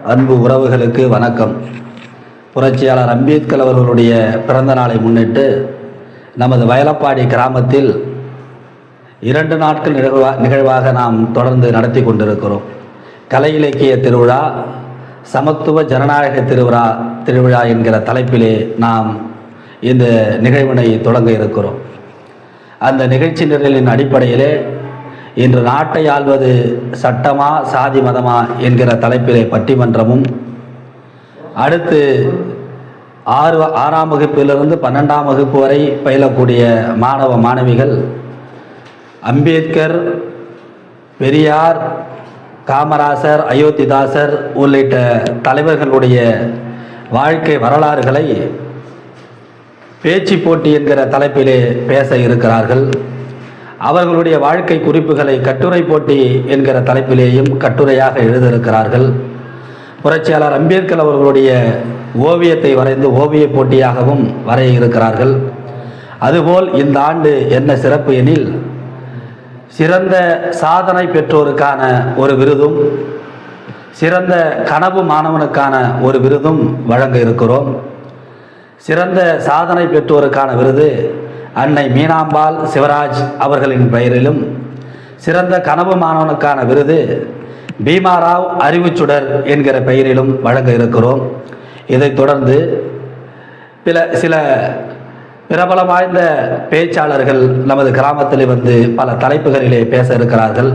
அன்பு உறவுகளுக்கு வணக்கம். புரட்சியாளர் அம்பேத்கர் அவர்களுடைய பிறந்த நாளை முன்னிட்டு நமது வயலப்பாடி கிராமத்தில் 2 நாட்கள் நிகழ்வாக நாம் தொடர்ந்து நடத்தி கொண்டிருக்கிறோம். கலை இலக்கிய திருவிழா, சமத்துவ ஜனநாயக திருவிழா என்கிற தலைப்பிலே நாம் இந்த நிகழ்வினை தொடங்க இருக்கிறோம். அந்த நிகழ்ச்சி நிரலின் அடிப்படையிலே இன்று நாட்டை ஆள்வது சட்டமா சாதி மதமா என்கிற தலைப்பிலே பட்டிமன்றமும், அடுத்து 6ஆம் வகுப்பிலிருந்து 12ஆம் வகுப்பு வரை பயிலக்கூடிய மாணவ மாணவிகள் அம்பேத்கர், பெரியார், காமராசர், அயோத்திதாசர் உள்ளிட்ட தலைவர்களுடைய வாழ்க்கை வரலாறுகளை பேச்சு போட்டி என்கிற தலைப்பிலே பேச இருக்கிறார்கள். அவர்களுடைய வாழ்க்கை குறிப்புகளை கட்டுரை போட்டி என்கிற தலைப்பிலேயும் கட்டுரையாக எழுதியிருக்கிறார்கள். புரட்சியாளர் அம்பேத்கர் அவர்களுடைய ஓவியத்தை வரைந்து ஓவிய போட்டியாகவும் வரைய இருக்கிறார்கள். அதுபோல் இந்த ஆண்டு என்ன சிறப்பு எனில், சிறந்த சாதனை பெற்றோருக்கான ஒரு விருதும் சிறந்த கனவு மாணவனுக்கான ஒரு விருதும் வழங்க இருக்கிறோம். சிறந்த சாதனை பெற்றோருக்கான விருது அன்னை மீனாம்பாள் சிவராஜ் அவர்களின் பெயரிலும், சிறந்த கனவு மாணவனுக்கான விருது பீமாராவ் அறிவுச்சுடர் என்கிற பெயரிலும் வழங்க இருக்கிறோம். இதைத் தொடர்ந்து சில பிரபலம் வாய்ந்த பேச்சாளர்கள் நமது கிராமத்தில் வந்து பல தலைப்புகளிலே பேச இருக்கிறார்கள்.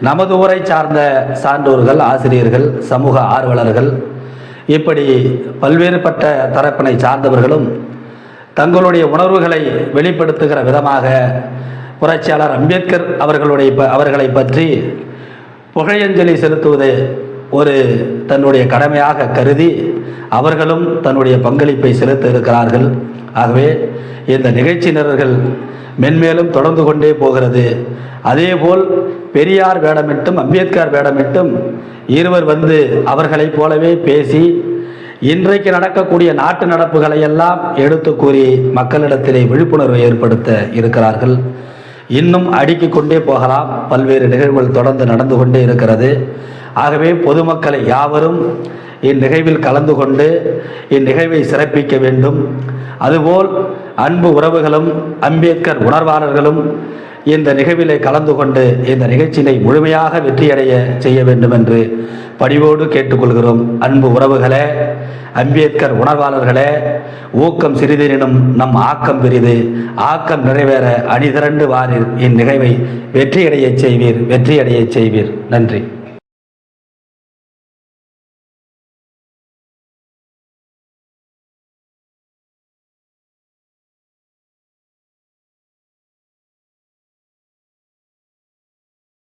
நமது ஊரை சார்ந்த சான்றோர்கள், ஆசிரியர்கள், சமூக ஆர்வலர்கள், இப்படி பல்வேறுபட்ட தரப்பினை சார்ந்தவர்களும் தங்களுடைய உணர்வுகளை வெளிப்படுத்துகிற விதமாக புரட்சியாளர் அம்பேத்கர் அவர்களை பற்றி புகழஞ்சலி செலுத்துவது ஒரு தன்னுடைய கடமையாக கருதி அவர்களும் தன்னுடைய பங்களிப்பை செலுத்த இருக்கிறார்கள். ஆகவே இந்த நிகழ்ச்சி நிரல்கள் மென்மேலும் தொடர்ந்து கொண்டே போகிறது. அதேபோல் பெரியார் வேடமிட்டும் அம்பேத்கர் வேடமிட்டும் இருவர் வந்து அவர்களைப் போலவே பேசி இன்றைக்கு நடக்கக்கூடிய நாட்டு நடப்புகளை எல்லாம் எடுத்து கூறி மக்களிடத்திலே விழிப்புணர்வை ஏற்படுத்த இருக்கிறார்கள். இன்னும் அடுக்கிக் கொண்டே போகலாம். பல்வேறு நிகழ்வுகள் தொடர்ந்து நடந்து கொண்டே இருக்கிறது. ஆகவே பொதுமக்களை யாவரும் இந்நிகழ்வில் கலந்து கொண்டு இந்நிகழ்வை சிறப்பிக்க வேண்டும். அதுபோல் அன்பு உறவுகளும் அம்பேத்கர் உணர்வாளர்களும் இந்த நிகழ்விலே கலந்து கொண்டு இந்த நிகழ்ச்சியை முழுமையாக வெற்றியடைய செய்ய வேண்டும் என்று பணிவோடு கேட்டுக்கொள்கிறோம். அன்பு உறவுகளே, அம்பேத்கர் உணர்வாளர்களே, ஊக்கம் சிறிதெனினும் நம் ஆக்கம் பெரிது. ஆக்கம் நிறைவேற அணிதிரண்டு வாரீர். இந்நிகழ்வை வெற்றியடைய செய்வீர். நன்றி.